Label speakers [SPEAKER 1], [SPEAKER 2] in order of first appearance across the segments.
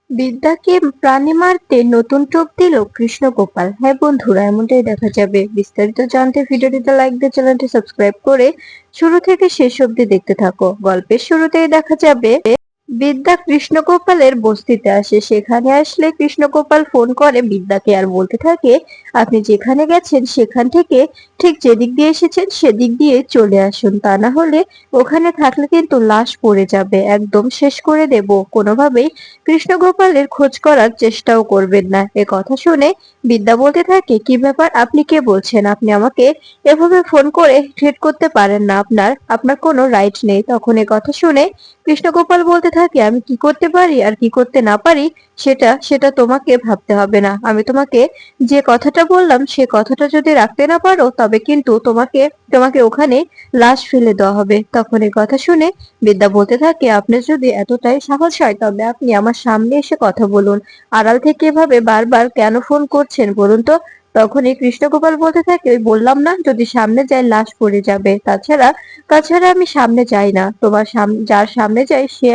[SPEAKER 1] বিদ্যাকে প্রাণে মারতে নতুন টোপ দিল কৃষ্ণগোপাল। হ্যাঁ বন্ধুরা, এমনটাই দেখা যাবে। বিস্তারিত জানতে ভিডিওটিতে লাইক দিয়ে চ্যানেলটি সাবস্ক্রাইব করে শুরু থেকে শেষ অবধি দেখতে থাকো। গল্পের শুরুতেই দেখা যাবে বিদ্যা কৃষ্ণগোপালের বস্তিতে আসে। সেখানে আসলে কৃষ্ণগোপাল ফোন করে বিদ্যাকে আর বলতে থাকে, আপনি যেখানে গেছেন সেখান থেকে ঠিক যেদিক দিয়ে এসেছেন সেদিক দিয়ে চলে আসুন, তা না হলে ওখানে থাকলে কিন্তু লাশ পড়ে যাবে, একদম শেষ করে দেব। কোনোভাবেই কৃষ্ণগোপালের খোঁজ করার চেষ্টাও করবেন না। এ কথা শুনে বিদ্যা বলতে থাকে, কি ব্যাপার, আপনি কে বলছেন? আপনি আমাকে এভাবে ফোন করে থ্রেট করতে পারেন না, আপনার আপনার কোনো রাইট নেই। তখন এ কথা শুনে কৃষ্ণগোপাল বলতে থাকে, আমি কি করতে পারি আর কি করতে না পারি সেটা সেটা তোমাকে ভাবতে হবে না। আমি তোমাকে যে কথাটা বললাম সে কথাটা যদি রাখতে না পারো তবে কিন্তু তোমাকে তোমাকে ওখানে লাশ ফেলে দেওয়া হবে। তখন এই কথা শুনে বিদ্যা বলতে থাকে, আপনার যদি এতটাই সাহস হয় তবে আপনি আমার সামনে এসে কথা বলুন, আড়াল থেকে এভাবে বারবার কেন ফোন করছেন বলুন তো। তখনই কৃষ্ণগোপাল বলতে থাকে, ওই বললাম না, যদি সামনে যাই লাশ পড়ে যাবে। তাছাড়া তাছাড়া আমি সামনে যাই না, তোমার যার সামনে যাই সে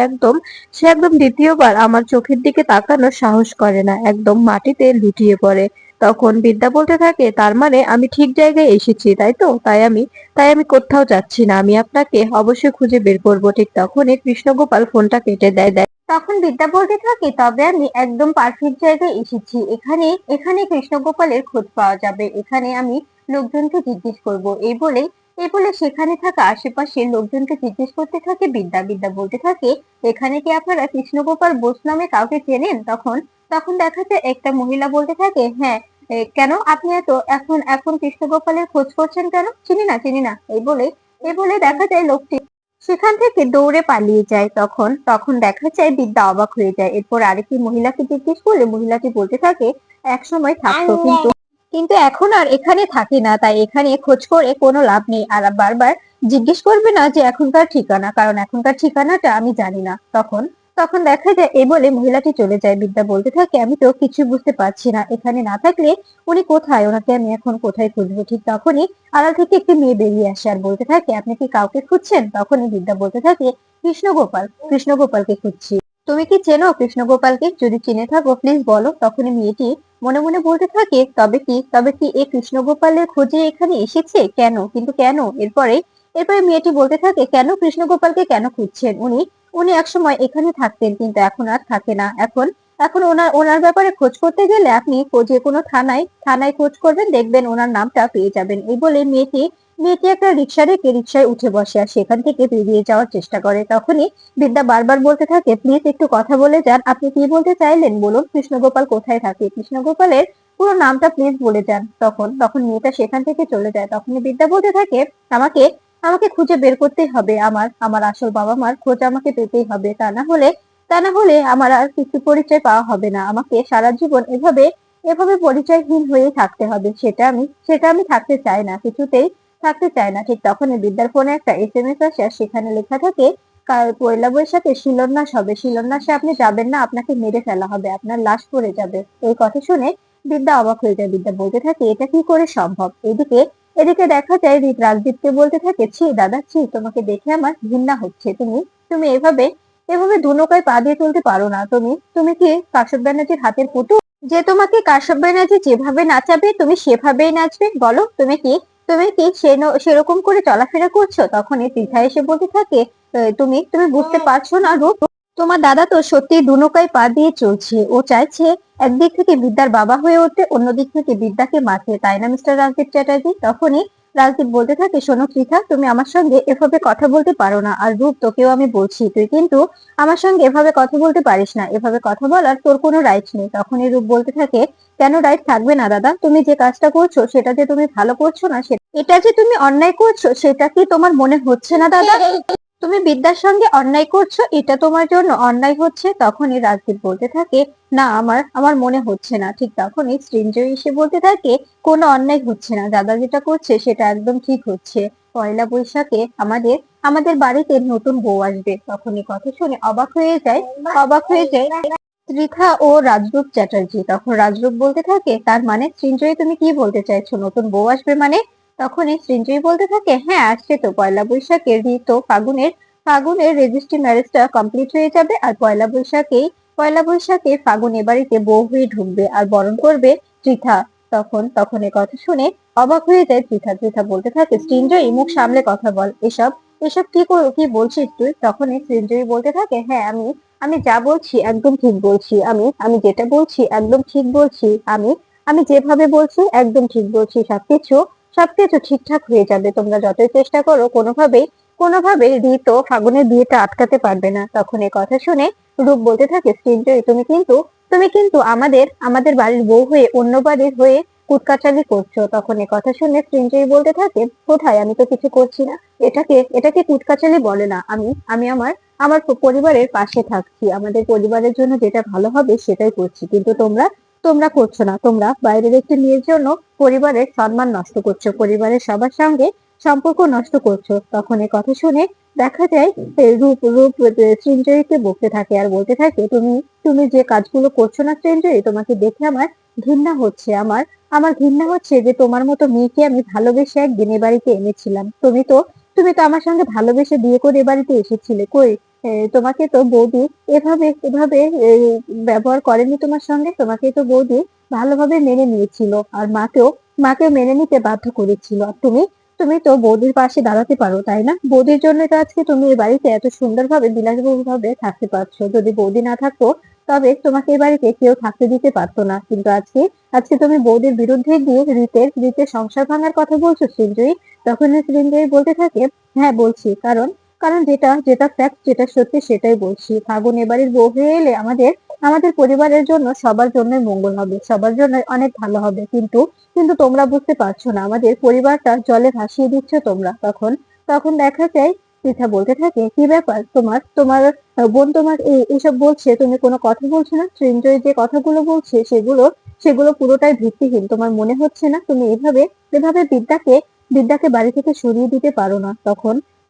[SPEAKER 1] একদম দ্বিতীয়বার আমার চোখের দিকে তাকানোর সাহস করে না, একদম মাটিতে লুটিয়ে পড়ে। তখন বিদ্যা বলতে থাকে, তার মানে আমি ঠিক জায়গায় এসেছি তাই তো? তাই আমি কোথাও যাচ্ছি না, আমি আপনাকে অবশ্যই খুঁজে বের করবো। ঠিক তখনই কৃষ্ণগোপাল ফোনটা কেটে দেয়। তখন বিদ্যা বলতে থাকে, তবে আমি একদম পারফেক্ট জায়গায় এসেছি। এখানে এখানে কৃষ্ণগোপালের খোঁজ পাওয়া যাবে, এখানে আমি লোকজনকে জিজ্ঞেস করব। এই বলে সেখানে থাকা আশেপাশের লোকজনকে জিজ্ঞেস করতে থাকে বিদ্যা। বিদ্যা বলতে থাকে, এখানে কি আপনারা কৃষ্ণগোপাল বোস নামে কাউকে চেনেন? তখন তখন দেখা যায় একটা মহিলা বলতে থাকে, হ্যাঁ। কেন আপনি এত এখন এখন কৃষ্ণগোপালের খোঁজ করছেন কেন? চিনি না এই বলে দেখা যায় লোকটি সেখান থেকে দৌড়ে পালিয়ে যায়। তখন দেখা যায় বিদ্যা অবাক হয়ে যায়। এরপর আরেকটি মহিলাকে জিজ্ঞেস করলে মহিলাটি বলতে থাকে, এক সময় থাকতো, কিন্তু কিন্তু এখন আর এখানে থাকে না, তাই এখানে খোঁজ করে কোনো লাভ নেই। আর বারবার জিজ্ঞেস করবে না যে এখনকার ঠিকানা, কারণ এখনকার ঠিকানাটা আমি জানি না। তখন তখন দেখা যায় এই বলে মহিলাটি চলে যায়। বিদ্যা বলতে থাকে, আমি তো কিছু বুঝতে পারছি না, এখানে না থাকলে উনি কোথায়, ওনাকে আমি এখন কোথায় খুঁজবো। ঠিক তখনই আড়াল থেকে একটি মেয়ে বেরিয়ে আসে আর বলতে থাকে, আপনি কি কাউকে খুঁজছেন? তখনই বিদ্যা বলতে থাকে, কৃষ্ণগোপালকে খুঁজছি। তুমি কি চেনো কৃষ্ণগোপালকে? যদি চিনে থাকো প্লিজ বলো। তখনই মেয়েটি মনে মনে বলতে থাকে, তবে কি এ কৃষ্ণগোপালের খোঁজে এখানে এসেছে? কেন, কিন্তু কেন? এরপরে মেয়েটি বলতে থাকে, কেন কৃষ্ণগোপালকে কেন খুঁজছেন? উনি উনি একসময় এখানে থাকতেন, কিন্তু এখন আর থাকে না। এখন এখন ওনার ওনার ব্যাপারে খোঁজ করতে গেলে আপনি যে কোনো থানায় থানায় খোঁজ করবেন, দেখবেন ওনার নামটা পেয়ে যাবেন। এই বলে মেয়েটি একটা রিক্সা রেখে রিক্সায় উঠে বসে আর সেখান থেকে বেরিয়ে যাওয়ার চেষ্টা করে। তখনই বিদ্যা বারবার বলতে থাকে, প্লিজ একটু কথা বলে যান, আপনি কি বলতে চাইলেন বলুন, কৃষ্ণগোপাল কোথায় থাকে, কৃষ্ণগোপালের পুরো নামটা প্লিজ বলে যান। তখন মেয়েটা সেখান থেকে চলে যায়। তখনই বিদ্যা বলতে থাকে, আমাকে আমাকে খুঁজে বের করতেই হবে, আমার আমার আসল বাবা মার খোঁজ আমাকে পেতেই হবে, তা না হলে আমার আর কিছু পরিচয় পাওয়া হবে না। আমাকে সারা জীবন এভাবে এভাবে পরিচয়হীন হয়ে থাকতে হবে, সেটা আমি থাকতে চাই না, কিছুতেই থাকতে চাই না। ঠিক তখনই বিদ্যার ফোনে একটা এসএমএস আসে আর সেখানে লেখা থাকে, কাল পয়লা বৈশাখে শিলান্যাস হবে, শিলান্যাসে আপনি যাবেন না, আপনাকে মেরে ফেলা হবে, আপনার লাশ পড়ে যাবে। এই কথা শুনে বিদ্যা অবাক হয়ে যায়। বিদ্যা বলতে থাকে, এটা কি করে সম্ভব? এদিকে দেখা যায় রাজদীপকে বলতে থাকে, ছি দাদা, ছি, তোমাকে দেখে আমার ঘৃণা হচ্ছে। তুমি তুমি এভাবে এভাবে দু নৌকায় পা দিয়ে চলতে পারো না। তুমি তুমি কি কাশ্যপ ব্যানার্জির হাতের পুতুল, যে তোমাকে কাশ্যপ ব্যানার্জি যেভাবে নাচাবে তুমি সেভাবেই নাচবে? বলো, তুমি কি সেরকম করে চলাফেরা করছো? তখনই পৃথা এসে বলতে থাকে, তুমি তুমি বুঝতে পারছো না রূপ, তোমার দাদা তো সত্যি দু নৌকায় পা দিয়ে চলছে। ও চাইছে একদিক থেকে বিদ্যার বাবা হয়ে উঠতে, অন্যদিক থেকে বিদ্যাকে মারতে, তাই না মিস্টার রাজদীপ চ্যাটার্জি? তখনই রাজদীপ বলতে থাকে, শোনো পৃথা, তুমি আমার সঙ্গে এভাবে কথা বলতে পারো না। আর রূপ, তোকেও আমি বলছি, তুই কিন্তু আমার সঙ্গে এভাবে কথা বলতে পারিস না, এভাবে কথা বলার তোর কোনো রাইট নেই। তখনই রূপ বলতে থাকে, কেন রাইট থাকবে না দাদা? তুমি যে কাজটা করছো সেটা যে তুমি ভালো করছো না, এটা যে তুমি অন্যায় করছো সেটা কি তোমার মনে হচ্ছে না দাদা? তুমি বিদ্যার সঙ্গে অন্যায় করছো, এটা তোমার জন্য অন্যায় হচ্ছে। তখনই রাজদীপ বলতে থাকে, না, আমার মনে হচ্ছে না। ঠিক তখনই সৃঞ্জয় এসে বলতে থাকে, কোনো অন্যায় হচ্ছে না, দাদা যেটা করছে সেটা একদম ঠিক হচ্ছে। পয়লা বৈশাখে আমাদের আমাদের বাড়িতে নতুন বউ আসবে। তখনই কথা শুনে অবাক হয়ে যায় ত্রিধা ও রাজরূপ চ্যাটার্জি। তখন রাজরূপ বলতে থাকে, তার মানে সৃঞ্জয় তুমি কি বলতে চাইছো, নতুন বউ আসবে মানে? তখনই সৃঞ্জয় বলতে থাকে, হ্যাঁ আসছে তো, পয়লা বৈশাখের তো ফাগুনের রেজিস্ট্রি ম্যারেজটা কমপ্লিট হয়ে যাবে আর পয়লা বৈশাখেই পয়লা বৈশাখে ফাগুন এ বাড়িতে বউ হয়ে ঢুকবে আর বরণ করবে পৃথা। তখন এ কথা শুনে অবাক হয়ে যায় পৃথা। পৃথা বলতে থাকে, সৃঞ্জয়ী মুখ সামলে কথা বল, এসব এসব কি বলছিস তুই? তখনই সৃঞ্জয়ী বলতে থাকে, হ্যাঁ আমি আমি যা বলছি একদম ঠিক বলছি, আমি আমি যেটা বলছি একদম ঠিক বলছি, আমি আমি যেভাবে বলছি একদম ঠিক বলছি, সবকিছু ঠিকঠাক হয়ে যাবে, তোমরা যতই চেষ্টা করো কোনোভাবেই ঋত ও ফাগুনের বিয়েটা আটকাতে পারবে না। তখন এ কথা শুনে রূপ বলতে থাকে, সৃঞ্জয়ী তুমি কিন্তু আমাদের বাড়ির বউ হয়ে অন্য বাড়ির হয়ে কুটকাচালি করছো। তখন এ কথা শুনে সৃঞ্জয়ী বলতে থাকে, কোথায়, আমি তো কিছু করছি না, এটাকে কুটকাচালি বলে না, আমি আমার আমার পরিবারের পাশে থাকছি, আমাদের পরিবারের জন্য যেটা ভালো হবে সেটাই করছি, কিন্তু তোমরা তোমরা করছো না, তোমরা বাইরের একটি মেয়ের জন্য পরিবারের সম্মান নষ্ট করছো, পরিবারের সবার সঙ্গে সম্পর্ক নষ্ট করছো। তখন এ কথা শুনে দেখা যায় রূপ রূপ সৃঞ্জয়ীকে বকতে থাকে আর বলতে থাকে, তুমি তুমি যে কাজগুলো করছো না সৃঞ্জয়ী, তোমাকে দেখে আমার ঘৃণা হচ্ছে, আমার ঘৃণা হচ্ছে যে তোমার মতো মেয়েকে আমি ভালোবেসে একদিন এ বাড়িতে এনেছিলাম, তুমি তো আমার সঙ্গে ভালোবেসে বিয়ে করে এ বাড়িতে এসেছিলে, কই তোমাকে তো বৌদি এভাবে ব্যবহার করেনি তোমার সঙ্গে, তোমাকে তো বৌদি ভালোভাবে মেনে নিয়েছিল আর মাকেও মেনে নিতে বাধ্য করেছিল। আর তুমি তুমি তো বৌদির পাশে দাঁড়াতে পারো, তাই না? বৌদির জন্য তো আজকে তুমি এই বাড়িতে এত সুন্দরভাবে বিলাসবহুল ভাবে থাকতে পারছো, যদি বৌদি না থাকতো তবে তোমাকে এই বাড়িতে কেউ থাকতে দিতে পারতো না, কিন্তু আজকে আজকে তুমি বৌদির বিরুদ্ধে গিয়ে রিতের সংসার ভাঙার কথা বলছো সৃঞ্জয়ী। তখন সৃঞ্জয়ী বলতে থাকে, হ্যাঁ বলছি, কারণ কারণ যেটা যেটা ফ্যাক্ট, যেটা সত্যি সেটাই বলছি, ফাগুন এ বাড়ির বউ হয়ে এলে আমাদের আমাদের পরিবারের জন্য সবার জন্যই মঙ্গল হবে, সবার জন্য অনেক ভালো হবে, কিন্তু কিন্তু তোমরা বুঝতে পারছো না, আমাদের পরিবারটা জলে ভাসিয়ে দিচ্ছ তোমরা। তখন তখন দেখা যায় পৃথা বলতে থাকে, কি ব্যাপার, তোমার তোমার বোন তোমার এসব বলছে, তুমি কোনো কথা বলছো না? সৃঞ্জয় যে কথাগুলো বলছে সেগুলো পুরোটাই ভিত্তিহীন, তোমার মনে হচ্ছে না তুমি এভাবে এভাবে বিদ্যাকে বাড়ি থেকে সরিয়ে দিতে পারো না?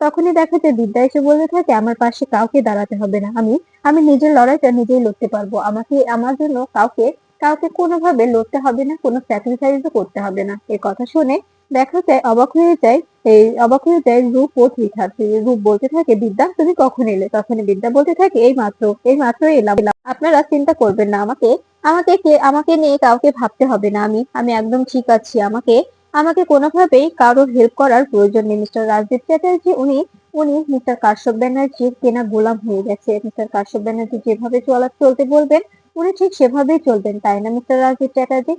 [SPEAKER 1] তখনই দেখা যায় বিদ্যা এসে বলতে থাকে, আমার পাশে কাউকে দাঁড়াতে হবে না, আমি আমি নিজের লড়াইটা নিজেই লড়তে পারবো, আমাকে আমার জন্য কাউকে কাউকে কোনোভাবে লড়তে হবে না, কোনো স্যাক্রিফাইসও করতে হবে না। এ কথা শুনে দেখা যায় অবাক হয়ে যায় রূপ ও পৃথা। রূপ বলতে থাকে, বিদ্যা তুমি কখন এলে? তখন বিদ্যা বলতে থাকে, এই মাত্র এলাম, আপনারা চিন্তা করবেন না, আমাকে নিয়ে কাউকে ভাবতে হবে না, আমি একদম ঠিক আছি, আমাকে আমাকে কোনোভাবেই কারোর হেল্প করার প্রয়োজন নেই। মিস্টার রাজদীপ চ্যাটার্জি উনি উনি মিস্টার কাশ্যপ ব্যানার্জির কেনা গোলাম হয়ে গেছে, মিস্টার কাশ্যপ ব্যানার্জি যেভাবে চলতে বলবেন উনি ঠিক সেভাবেই চলবেন, তাই না মিস্টার রাজদীপ চ্যাটার্জি?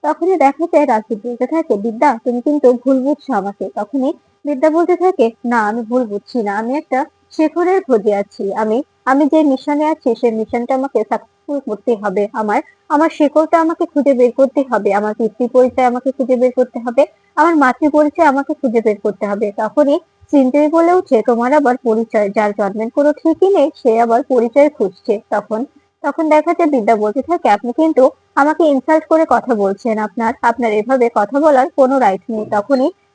[SPEAKER 1] তখনই দেখা যায় রাজদীপ বলতে থাকে, বিদ্যা তুমি কিন্তু ভুল বুঝছো আমাকে। তখনই বিদ্যা বলতে থাকে, না আমি ভুল বুঝছি না, আমি একটা শেখরের খোঁজে আছি, আমি আমি যে মিশনে আছি সেই মিশনটা আমাকে সাকসেসফুল করতে হবে, আমার আমার শেকড়টা আমাকে খুঁজে বের করতে হবে, আমার পিতৃ পরিচয় আমাকে খুঁজে বের করতে হবে, আমার মাতৃ পরিচয় আমাকে খুঁজে বের করতে হবে। তখনই চিন্তাই বলে উঠে, তোমার আবার পরিচয়, যার জন্মের কোনো ঠিকই নেই সে আবার পরিচয় খুঁজছে। তখন তখন দেখা যায় বিদ্যা বলতে থাকে, আপনি কিন্তু আমাকে ইনসাল্ট করে কথা বলছেন, আপনার আপনার এভাবে কথা বলার কোনো রাইট নেই।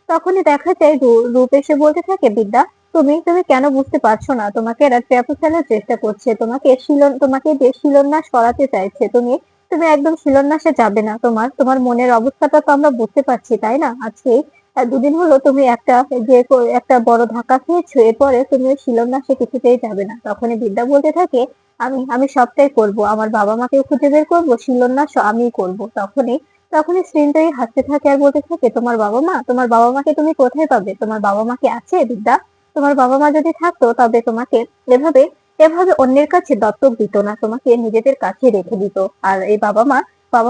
[SPEAKER 1] তখনই দেখা যায় রূপ এসে বলতে থাকে, বিদ্যা তুমি তুমি কেন বুঝতে পারছো না, তোমাকে এরা ট্র্যাপ ফেলার চেষ্টা করছে, তোমাকে যে শিলন্যাস করাতে চাইছে, তুমি তুমি একদম শিলন্যাসে যাবে না, তোমার মনের অবস্থাটা তো আমরা বুঝতে পারছি, তাই না? আজকে দুদিন হলো তুমি একটা বড় ধাক্কা খেয়েছো, এরপরে তুমি ওই শিলন্যাসে কিছুতেই যাবে না। তখনই বিদ্যা বলতে থাকে, আমি আমি সবটাই করব, আমার বাবা মাকে খুঁজে বের করবো, শিলান্যাস আমিই করব। তখনই সৃঞ্জয়ী হাসতে থাকে আর বলতে থাকে, তোমার বাবা মাকে তুমি কোথায় পাবে? তোমার বাবা মা কি আছে বিদ্যা? তোমার বাবা মা যদি থাকতো তবে তোমাকে এভাবে এভাবে অন্যের কাছে দত্তক দিত না, তোমাকে নিজেদের কাছে রেখে দিত। আর এই বাবা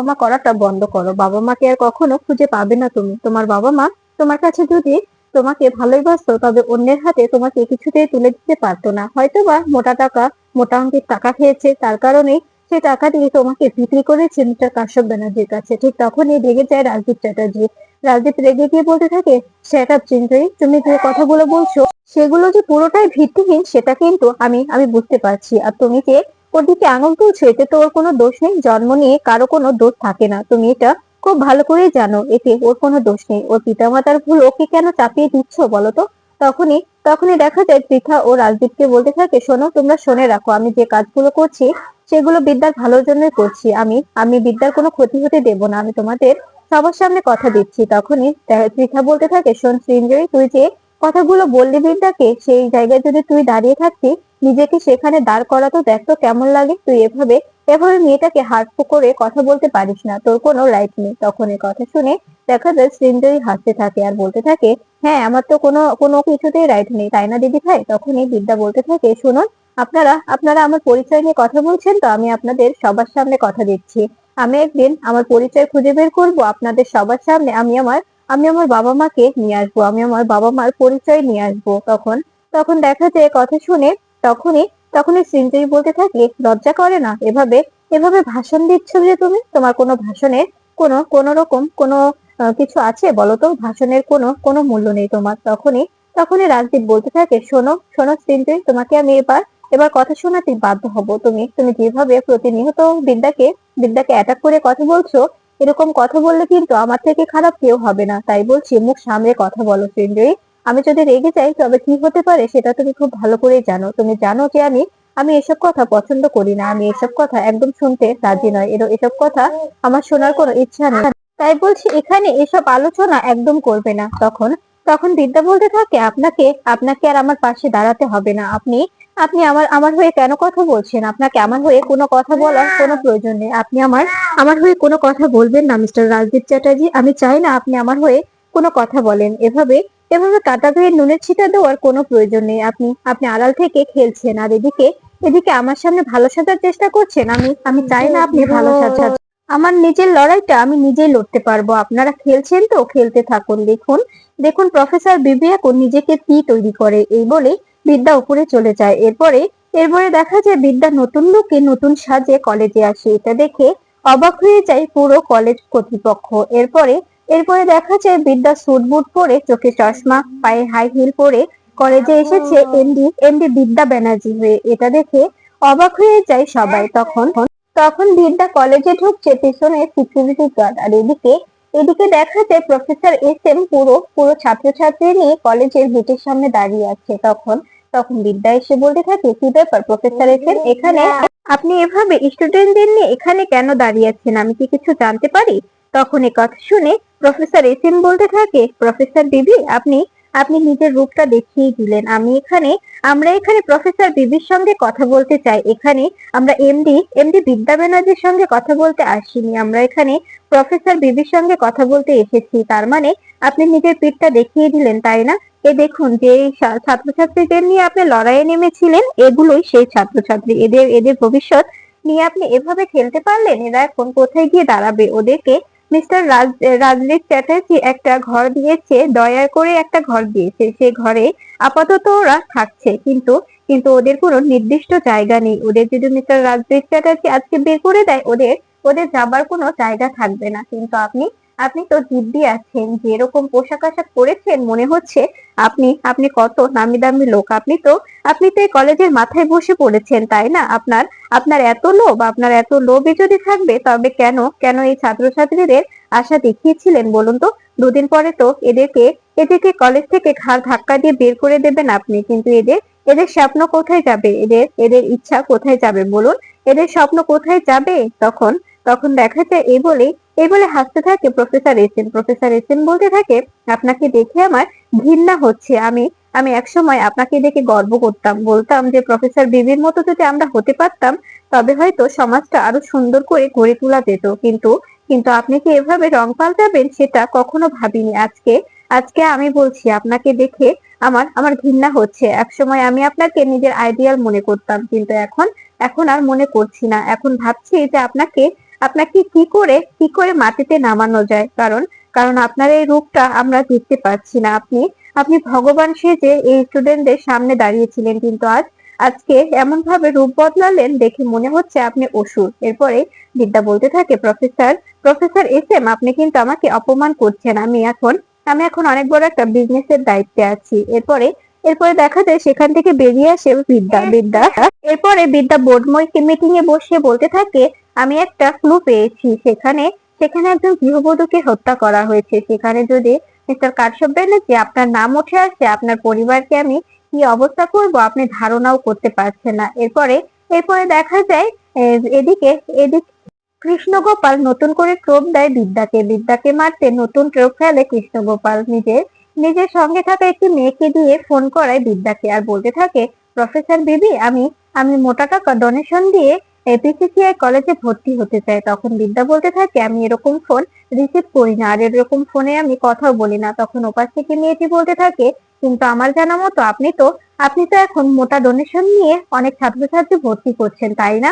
[SPEAKER 1] মা করাটা বন্ধ করো, বাবা মাকে আর কখনো খুঁজে পাবে না তুমি। তোমার বাবা মা তোমার কাছে যদি তোমাকে ভালোবাসতো তবে অন্যের হাতে তোমাকে কিছুতেই তুলে দিতে পারতো না, হয়তোবা মোটা অঙ্কের টাকা খেয়েছে, তার কারণেই সে টাকা দিয়ে তোমাকে বিক্রি করেছে মিস্টার কাশ্যপ ব্যানার্জির কাছে। ঠিক তখনই রেগে যায় রাজদীপ চ্যাটার্জি। রাজদীপ রেগে গিয়ে বলতে থাকে, শ্যাট আপ চিন্তাই, তুমি যে কথাগুলো বলছো সেগুলো যে পুরোটাই ভিত্তিহীন সেটা কিন্তু আমি আমি বুঝতে পারছি, আর তুমি যে ওর দিকে আঙুল তুলছো এতে তো ওর কোনো দোষ নেই, জন্ম নিয়ে কারো কোনো দোষ থাকে না, তুমি এটা খুব ভালো করেই জানো, এতে ওর কোনো দোষ নেই, ওর পিতামাতার ভুল ওকে কেন চাপিয়ে দিচ্ছ বলো তো? তখনই তখনই দেখা যায় পৃথা ও রাজদীপকে বলতে থাকে, শোনো, তোমরা শুনে রাখো, আমি যে কাজগুলো করছি সেগুলো বিদ্যার ভালোর জন্যই করছি, আমি আমি বিদ্যার কোনো ক্ষতি হতে দেব না, আমি তোমাদের সবার সামনে কথা দিচ্ছি। তখনই পৃথা বলতে থাকে, শোন সৃঞ্জয়ী, তুই যে কথাগুলো বললি বিদ্যাকে, সেই জায়গায় যদি তুই দাঁড়িয়ে থাকতি নিজেকে সেখানে দাঁড় করাতো দেখ তো কেমন লাগে। তুই এভাবে এভাবে মেয়েটাকে হাত করে কথা বলতে পারিস না, তোর কোনো রাইট নেই। তখন এই কথা শুনে দেখা যায় সৃঞ্জয় হাসতে থাকে আর বলতে থাকে, হ্যাঁ আমার তো কোনো কোনো কিছুতেই রাইট নেই, তাই না দিদি ভাই? তখনই বিদ্যা বলতে থাকে, শুনুন, আপনারা আপনারা আমার পরিচয় নিয়ে কথা বলছেন তো আমি আপনাদের সবার সামনে কথা দিচ্ছি, আমি একদিন আমার পরিচয় খুঁজে বের করব আপনাদের সবার সামনে। আমি আমার বাবা মাকে নিয়ে আসবো, আমি আমার বাবা মার পরিচয় নিয়ে আসবো। তখন তখন দেখা যায় কথা শুনে তখনই তখনই সৃঞ্জয় বলতে থাকে, লজ্জা করে না এভাবে এভাবে ভাষণ দিচ্ছ যে তুমি? তোমার কোনো ভাষণের কোনো রকম কোনো কিছু আছে বলো তো? ভাষণের কোনো কোনো মূল্য নেই তোমার। তখনই রাজদীপ বলতে থাকে, শোনো শোনো সৃঞ্জয়, তোমাকে আমি এবার এবার কথা শোনাতে বাধ্য হব। তুমি তুমি যেভাবে প্রতিনিয়ত বিদ্যাকে অ্যাটাক করে কথা বলছো, এরকম কথা বললে কিন্তু আমার থেকে খারাপ কেউ হবে না। তাই বলছি, মুখ সামলে কথা বলো সৃঞ্জয়ী। আমি যদি রেগে যাই তবে কি হতে পারে সেটা তুমি খুব ভালো করেই জানো। তুমি জানো যে আমি এসব কথা পছন্দ করি না, আমি এসব কথা একদম শুনতে রাজি নয়, এসব কথা আমার শোনার কোনো ইচ্ছা নেই। তাই বলছি এখানে এসব আলোচনা একদম করবে না। তখন তখন বিদ্যা বলতে থাকে, আপনাকে আপনাকে আর আমার পাশে দাঁড়াতে হবে না। আপনি আপনি আমার আমার হয়ে কেন কথা বলছেন? আপনাকে আমার হয়ে কোনো কথা বলার কোনো প্রয়োজন নেই। আপনি আমার আমার হয়ে কোনো কথা বলবেন না মিস্টার রাজদীপ চ্যাটার্জি। আমি চাই না আপনি আমার হয়ে কোনো কথা বলেন। এভাবে এভাবে কাটা গায়ে নুনের ছিটা দেওয়ার কোনো প্রয়োজন নেই। আপনি আপনি আড়াল থেকে খেলছেন আর এদিকে এদিকে আমার সামনে ভালো সাজার চেষ্টা করছেন। আমি আমি চাই না আপনি ভালো সাজান। আমার নিজের লড়াইটা আমি নিজেই লড়তে পারবো। আপনারা খেলছেন তো খেলতে থাকুন। দেখুন দেখুন প্রফেসর বিবি এখন নিজেকে কি তৈরি করে। এই বলে বিদ্যা উপরে চলে যায়। এরপরে দেখা যায় বিদ্যা নতুন লুকে নতুন সাজে কলেজে আসে। এটা দেখে অবাক হয়ে যায় পুরো কলেজ কর্তৃপক্ষ। এরপরে এরপরে দেখা যায় বিদ্যা স্যুট বুট পরে, চোখে চশমা, পায়ে হাই হিল পরে কলেজে এসেছে এমডি বিদ্যা ব্যানার্জি হয়ে। এটা দেখে অবাক হয়ে যায় সবাই। তখন তখন বিদ্যা কলেজে ঢুকছে, পেছনে সিকিউরিটি গার্ড। আর এদিকে দেখা যায় প্রফেসর এস এম পুরো পুরো ছাত্রছাত্রী নিয়ে কলেজের গেটের সামনে দাঁড়িয়ে আছে। তখন তখন বিদ্যা এসে বলতে থাকে, কি ব্যাপার প্রফেসর এস এম, এখানে আপনি এভাবে স্টুডেন্টদের নিয়ে এখানে কেন দাঁড়িয়ে আছেন? আমি কি কিছু জানতে পারি? তখন এ কথা শুনে প্রফেসর এস এম বলতে থাকে, প্রফেসর বিবি, আপনি আপনি নিজের রূপটা দেখিয়ে দিলেন। আমরা এখানে প্রফেসর বিবির সঙ্গে কথা বলতে চাই। এখানে আমরা এমডি বিদ্যা ব্যানার্জির সঙ্গে কথা বলতে আসিনি। আমরা এখানে প্রফেসর বিবির সঙ্গে কথা বলতে এসেছি। তার মানে আপনি নিজের পিঠটা দেখিয়ে দিলেন, তাই না? এ দেখুন, যে ছাত্রছাত্রীদের নিয়ে আপনি লড়াইয়ে নেমেছিলেন, এগুলোই সেই ছাত্রছাত্রী। এদের ভবিষ্যৎ নিয়ে আপনি এভাবে খেলতে পারলেন? এরা এখন কোথায় গিয়ে দাঁড়াবে? ওদেরকে মিস্টার রাজদীপ চ্যাটার্জি একটা ঘর দিয়েছে, দয়া করে একটা ঘর দিয়েছে। সে ঘরে আপাতত ওরা থাকছে, কিন্তু কিন্তু ওদের কোনো নির্দিষ্ট জায়গা নেই। ওদের যদি মিস্টার রাজদীপ চ্যাটার্জি আজকে বের করে দেয়, ওদের ওদের যাবার কোনো জায়গা থাকবে না। কিন্তু আপনি আপনি তো দিব্যি আছেন, যে এরকম পোশাক আশাক পরেছেন, মনে হচ্ছে আপনি আপনি কত নামি দামি লোক। আপনি তো এই কলেজের মাথায় বসে পড়েছেন, তাই না? আপনার আপনার এত লোভই যদি থাকবে, তবে কেন কেন এই ছাত্রছাত্রীদের আশা দেখিয়েছিলেন বলুন তো? দুদিন পরে তো এদেরকে কলেজ থেকে ঘাড় ধাক্কা দিয়ে বের করে দেবেন আপনি। কিন্তু এদের এদের স্বপ্ন কোথায় যাবে? এদের এদের ইচ্ছা কোথায় যাবে বলুন? এদের স্বপ্ন কোথায় যাবে? তখন তখন দেখা যায় এই বলে হাসতে থাকে professor S M. Professor S M বলতে থাকে, আপনাকে দেখে আমার ঘৃণা হচ্ছে। আমি আমি একসময় আপনাকে দেখে গর্ব করতাম, বলতাম যে প্রফেসর বিবির মতো যদি আমরা হতে পারতাম, তবে হয়তো সমাজটা আরো সুন্দর করে গড়ে তোলা যেত। কিন্তু কিন্তু আপনি কি এভাবে রং পাল্টাবেন সেটা কখনো ভাবিনি। আজকে আজকে আমি বলছি, আপনাকে দেখে আমার আমার ঘৃণা হচ্ছে। একসময় আমি আপনাকে নিজের আইডিয়াল মনে করতাম, কিন্তু এখন এখন আর মনে করছি না। এখন ভাবছি যে আপনাকে আপনাকে কি করে মাটিতে নামানো যায়। কারণ কারণ আপনার এই রূপটা আমরা দেখতে পাচ্ছি না। আপনি ভগবান সেজে এই স্টুডেন্টদের সামনে দাঁড়িয়েছিলেন, কিন্তু আজকে এমন ভাবে রূপ বদলালেন, দেখে মনে হচ্ছে আপনি অসুর। এরপরে বিদ্যা বলতে থাকে, প্রফেসর এস এম, আপনি কিন্তু আমাকে অপমান করছেন। আমি এখন অনেক বড় একটা বিজনেসের দায়িত্বে আছি। এরপরে দেখা যায় সেখান থেকে বেরিয়ে আসে বিদ্যা বোর্ড মিটিং এ বসে বলতে থাকে, আমি একটা ক্লু পেয়েছি। সেখানে একজন গৃহবধূকে হত্যা করা হয়েছে। সেখানে যদি মিস্টার কাশ্যপ ব্যানার্জি আপনার নাম উঠে আসে, আপনার পরিবারকে আমি কি অবস্থা করব আপনি ধারণাও করতে পারছেন না। এরপরে দেখা যায় এদিকে এদিকে কৃষ্ণগোপাল নতুন করে ট্রোপ দেয় বিদ্যাকে মারতে নতুন ট্রোপ ফেলে কৃষ্ণগোপাল। নিজের নিজের সঙ্গে থাকা একটি মেয়েকে দিয়ে ফোন করায় বিদ্যাকে আর বলতে থাকে, প্রফেসর বেবি, আমি আমি মোটা টাকা ডোনেশন দিয়ে এপিসিসিআই কলেজে ভর্তি হতে চাই। তখন বিদ্যা বলতে থাকে, আমি এরকম ফোন রিসিভ করি না, আর এরকম ফোনে আমি কথাও বলি না। তখন ওপাশ থেকে মেয়েটি বলতে থাকে, কিন্তু আমার জানা মতো আপনি তো এখন মোটা ডোনেশন নিয়ে অনেক ছাত্রছাত্রী ভর্তি করছেন, তাই না?